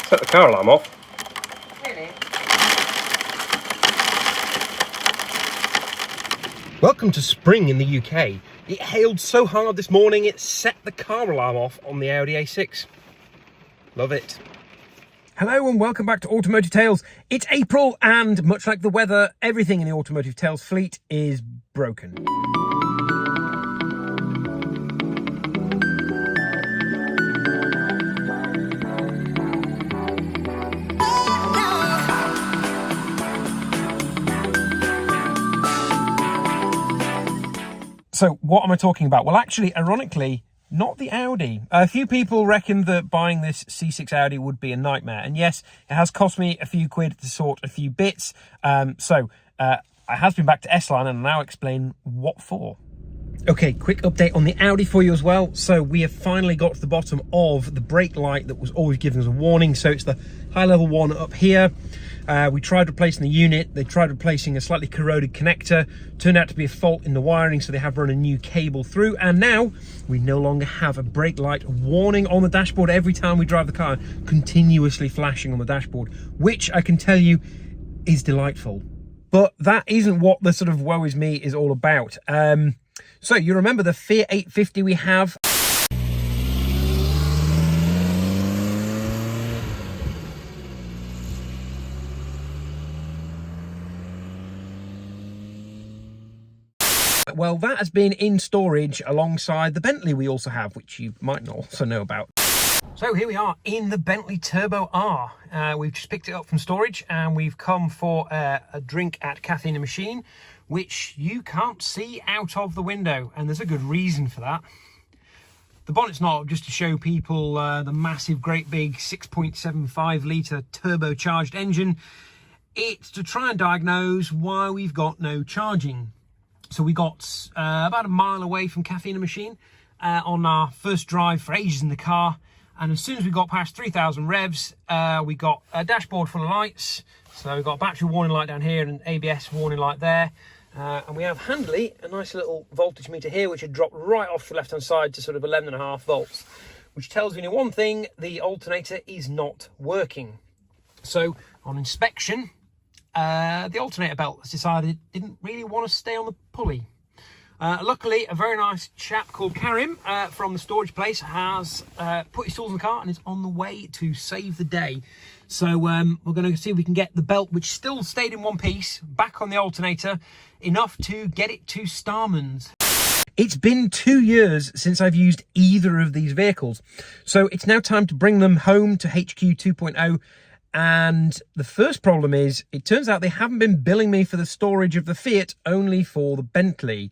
Set the car alarm off. Really? Welcome to spring in the UK. It hailed so hard this morning it set the car alarm off on the Audi A6. Love it. Hello and welcome back to Automotive Tales. It's April and much like the weather, everything in the Automotive Tales fleet is broken. So what am I talking about? Well, actually, ironically, not the Audi. A few people reckon that buying this C6 Audi would be a nightmare. And yes, it has cost me a few quid to sort a few bits. I has been back to S-Line and I'll now explain what for. Okay, quick update on the Audi for you as well. So we have finally got to the bottom of the brake light that was always giving us a warning. So it's the high level one up here. We tried replacing the unit. They tried replacing a slightly corroded connector. Turned out to be a fault in the wiring, so they have run a new cable through. And now we no longer have a brake light warning on the dashboard every time we drive the car, continuously flashing on the dashboard, which I can tell you is delightful. But that isn't what the sort of woe is me is all about. So you remember the Faye 850 we have? Well, that has been in storage alongside the Bentley we also have, which you might also know about. So here we are in the Bentley Turbo R. We've just picked it up from storage and we've come for a drink at Cafe in a Machine, which you can't see out of the window, and there's a good reason for that. The bonnet's not just to show people the massive, great big 6.75 litre turbocharged engine. It's to try and diagnose why we've got no charging. So we got about a mile away from Cafe in a Machine on our first drive for ages in the car. And as soon as we got past 3,000 revs, we got a dashboard full of lights. So we've got a battery warning light down here and an ABS warning light there. And we have handily a nice little voltage meter here, which had dropped right off the left-hand side to sort of 11.5 volts, which tells me one thing: the alternator is not working. So on inspection, the alternator belt has decided it didn't really want to stay on the pulley. Luckily, a very nice chap called Karim from the storage place has put his tools in the car and is on the way to save the day. So we're going to see if we can get the belt, which still stayed in one piece, back on the alternator, enough to get it to Starman's. It's been 2 years since I've used either of these vehicles, so it's now time to bring them home to HQ 2.0. And the first problem is, it turns out they haven't been billing me for the storage of the Fiat, only for the Bentley,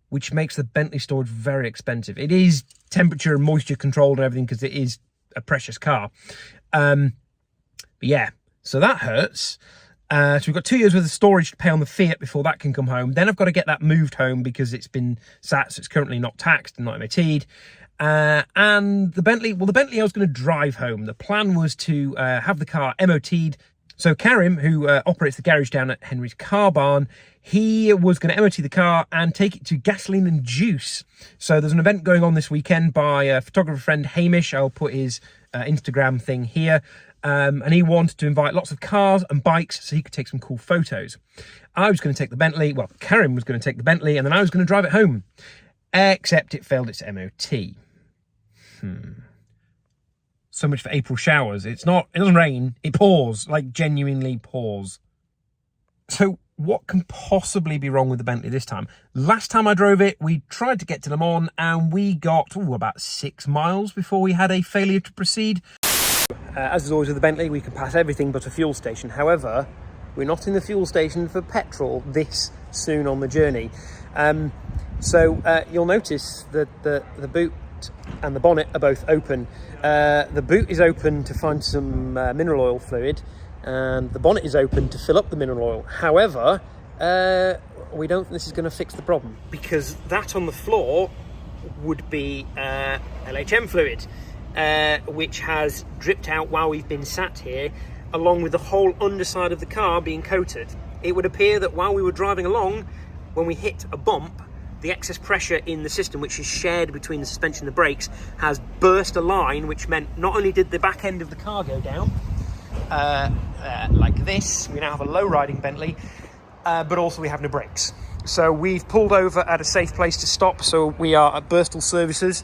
which makes the Bentley storage very expensive. It is temperature and moisture controlled and everything because it is a precious car. But yeah, so that hurts. So we've got 2 years worth of storage to pay on the Fiat before that can come home. Then I've got to get that moved home because it's been sat, so it's currently not taxed and not MOT'd. And the Bentley, well, the Bentley I was going to drive home. The plan was to have the car MOT'd. So Karim, who operates the garage down at Henry's Car Barn, he was going to MOT the car and take it to Gasoline and Juice. So there's an event going on this weekend by a photographer friend, Hamish. I'll put his Instagram thing here. And he wanted to invite lots of cars and bikes so he could take some cool photos. I was going to take the Bentley. Well, Karim was going to take the Bentley and then I was going to drive it home. Except it failed its MOT. So much for April showers. It doesn't rain, it pours, like genuinely pours. So what can possibly be wrong with the Bentley this time? Last time I drove it, we tried to get to Le Mans and we got about 6 miles before we had a failure to proceed. As is always with the Bentley, we can pass everything but a fuel station. However, we're not in the fuel station for petrol this soon on the journey. So you'll notice that the boot and the bonnet are both open. The boot is open to find some mineral oil fluid, and the bonnet is open to fill up the mineral oil. However, we don't think this is going to fix the problem, because that on the floor would be LHM fluid, which has dripped out while we've been sat here, along with the whole underside of the car being coated. It would appear that while we were driving along, when we hit a bump, the excess pressure in the system, which is shared between the suspension and the brakes, has burst a line, which meant not only did the back end of the car go down, like this, we now have a low riding Bentley, but also we have no brakes. So we've pulled over at a safe place to stop. So we are at Birstall Services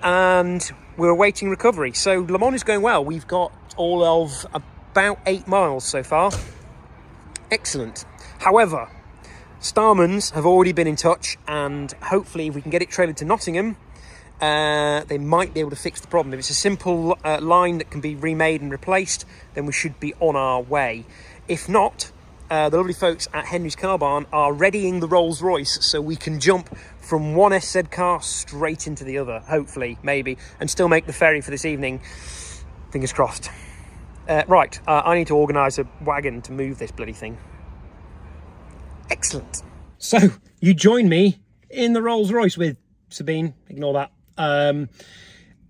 and we're awaiting recovery. So Le Mans is going well. We've got all of about 8 miles so far. Excellent. However, Starman's have already been in touch, and hopefully if we can get it trailered to Nottingham, they might be able to fix the problem. If it's a simple line that can be remade and replaced, then we should be on our way. If not, the lovely folks at Henry's Car Barn are readying the Rolls Royce so we can jump from one SZ car straight into the other, hopefully, maybe, and still make the ferry for this evening. Fingers crossed. Right, I need to organise a wagon to move this bloody thing. Excellent. So, you join me in the Rolls Royce with Sabine, ignore that.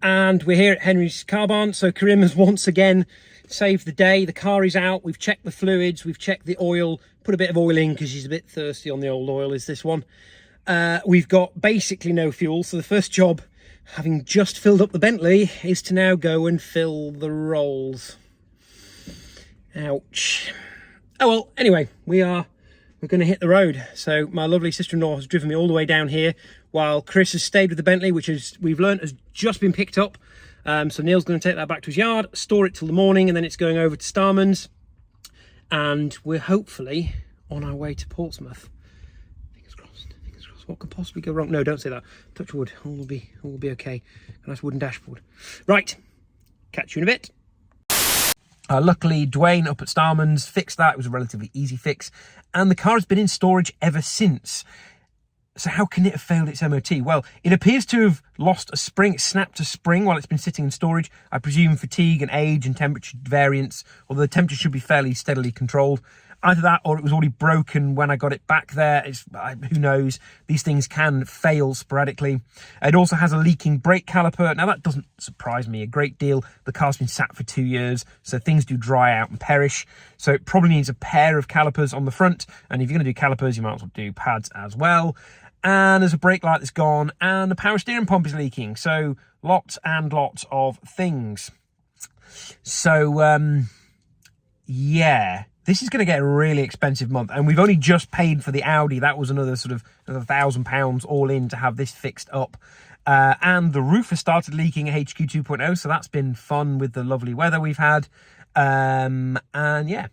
And we're here at Henry's Car Barn. So Karim has once again saved the day. The car is out. We've checked the fluids. We've checked the oil. Put a bit of oil in because she's a bit thirsty on the old oil, is this one. We've got basically no fuel. So the first job, having just filled up the Bentley, is to now go and fill the Rolls. Ouch. Oh, well, anyway, we're going to hit the road. So my lovely sister-in-law has driven me all the way down here, while Chris has stayed with the Bentley, which is, we've learnt, has just been picked up. So Neil's going to take that back to his yard, store it till the morning, and then it's going over to Starman's. And we're hopefully on our way to Portsmouth. Fingers crossed, fingers crossed. What could possibly go wrong? No, don't say that. Touch wood, all will be okay. A nice wooden dashboard. Right, catch you in a bit. Luckily, Dwayne up at Starman's fixed that. It was a relatively easy fix. And the car has been in storage ever since. So how can it have failed its MOT? Well, it appears to have lost a spring. It snapped a spring while it's been sitting in storage. I presume fatigue and age and temperature variance, although the temperature should be fairly steadily controlled. Either that or it was already broken when I got it back there. Who knows? These things can fail sporadically. It also has a leaking brake caliper. Now, that doesn't surprise me a great deal. The car's been sat for 2 years, so things do dry out and perish. So it probably needs a pair of calipers on the front. And if you're going to do calipers, you might as well do pads as well. And there's a brake light that's gone, and the power steering pump is leaking. So lots and lots of things. So, yeah. This is going to get a really expensive month, and we've only just paid for the Audi. That was another sort of £1,000 all in to have this fixed up. And the roof has started leaking at HQ 2.0, so that's been fun with the lovely weather we've had. And yeah.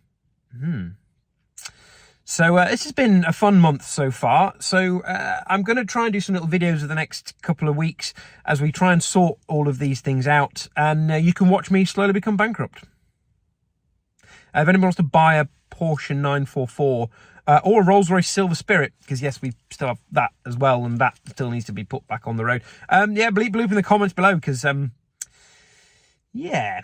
So this has been a fun month so far. So I'm going to try and do some little videos over the next couple of weeks as we try and sort all of these things out. And you can watch me slowly become bankrupt. If anyone wants to buy a Porsche 944 or a Rolls-Royce Silver Spirit, because yes, we still have that as well, and that still needs to be put back on the road. Yeah, bleep bloop in the comments below, because yeah.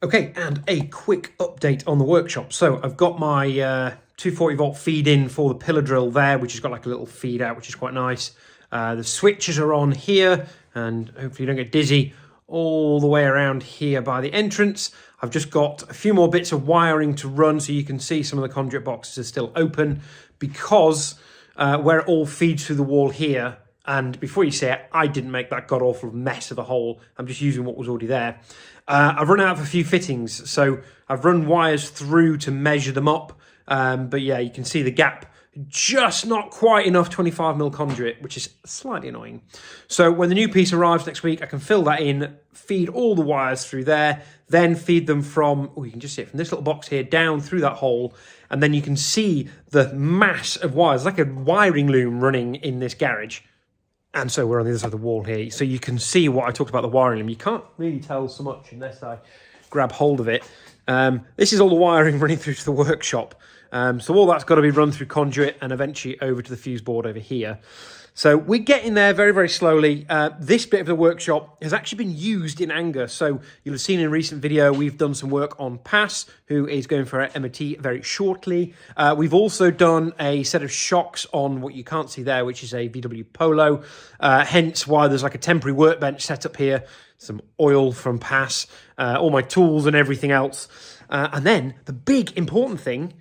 Okay, and a quick update on the workshop. So I've got my 240 volt feed in for the pillar drill there, which has got like a little feed out, which is quite nice. The switches are on here, and hopefully you don't get dizzy, all the way around here by the entrance. I've just got a few more bits of wiring to run, so you can see some of the conduit boxes are still open, because where it all feeds through the wall here, and before you say it, I didn't make that god-awful mess of a hole. I'm just using what was already there. I've run out of a few fittings, so I've run wires through to measure them up. But yeah, you can see the gap. Just not quite enough 25mm conduit, which is slightly annoying. So when the new piece arrives next week, I can fill that in, feed all the wires through there, then feed them from, oh, you can just see it from this little box here down through that hole, and then you can see the mass of wires, like a wiring loom running in this garage. And so we're on the other side of the wall here, so you can see what I talked about the wiring loom. You can't really tell so much unless I grab hold of it. This is all the wiring running through to the workshop. So all that's got to be run through conduit and eventually over to the fuse board over here. So we're getting there very, very slowly. This bit of the workshop has actually been used in anger. So you'll have seen in a recent video, we've done some work on Pass, who is going for an MOT very shortly. We've also done a set of shocks on what you can't see there, which is a VW Polo. Hence why there's like a temporary workbench set up here, some oil from Pass, all my tools and everything else. And then the big important thing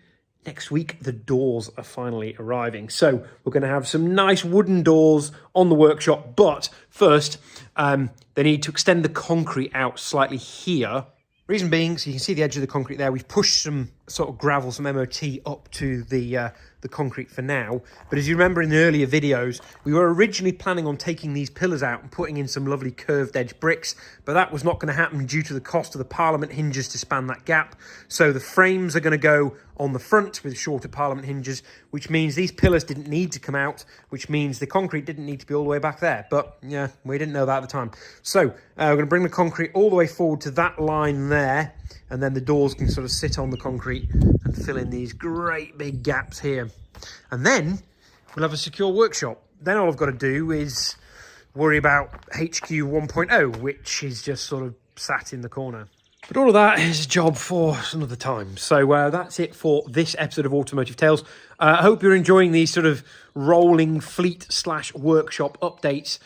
next week the doors are finally arriving. So we're going to have some nice wooden doors on the workshop, but first they need to extend the concrete out slightly here. Reason being, so you can see the edge of the concrete there, we've pushed some sort of gravel, some MOT up to the concrete for now. But as you remember in the earlier videos, we were originally planning on taking these pillars out and putting in some lovely curved edge bricks, but that was not going to happen due to the cost of the Parliament hinges to span that gap. So the frames are going to go on the front with shorter Parliament hinges, which means these pillars didn't need to come out, which means the concrete didn't need to be all the way back there. But yeah, we didn't know that at the time. So we're going to bring the concrete all the way forward to that line there, and then the doors can sort of sit on the concrete and fill in these great big gaps here. And then we'll have a secure workshop. Then all I've got to do is worry about HQ 1.0, which is just sort of sat in the corner. But all of that is a job for some other time. So that's it for this episode of Automotive Tales. I hope you're enjoying these sort of rolling fleet/workshop updates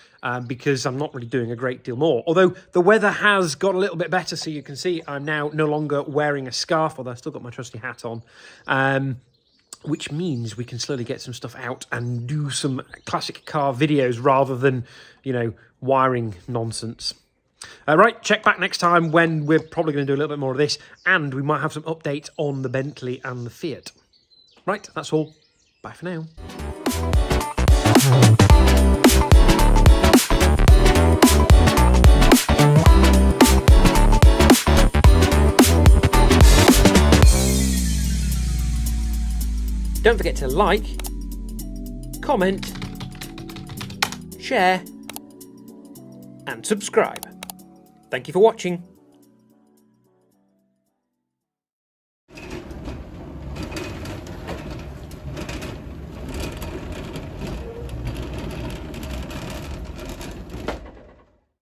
because I'm not really doing a great deal more. Although the weather has got a little bit better, so you can see I'm now no longer wearing a scarf, although I've still got my trusty hat on. Which means we can slowly get some stuff out and do some classic car videos rather than, you know, wiring nonsense. Right, check back next time when we're probably going to do a little bit more of this, and we might have some updates on the Bentley and the Fiat. Right, that's all. Bye for now. Don't forget to like, comment, share, and subscribe. Thank you for watching.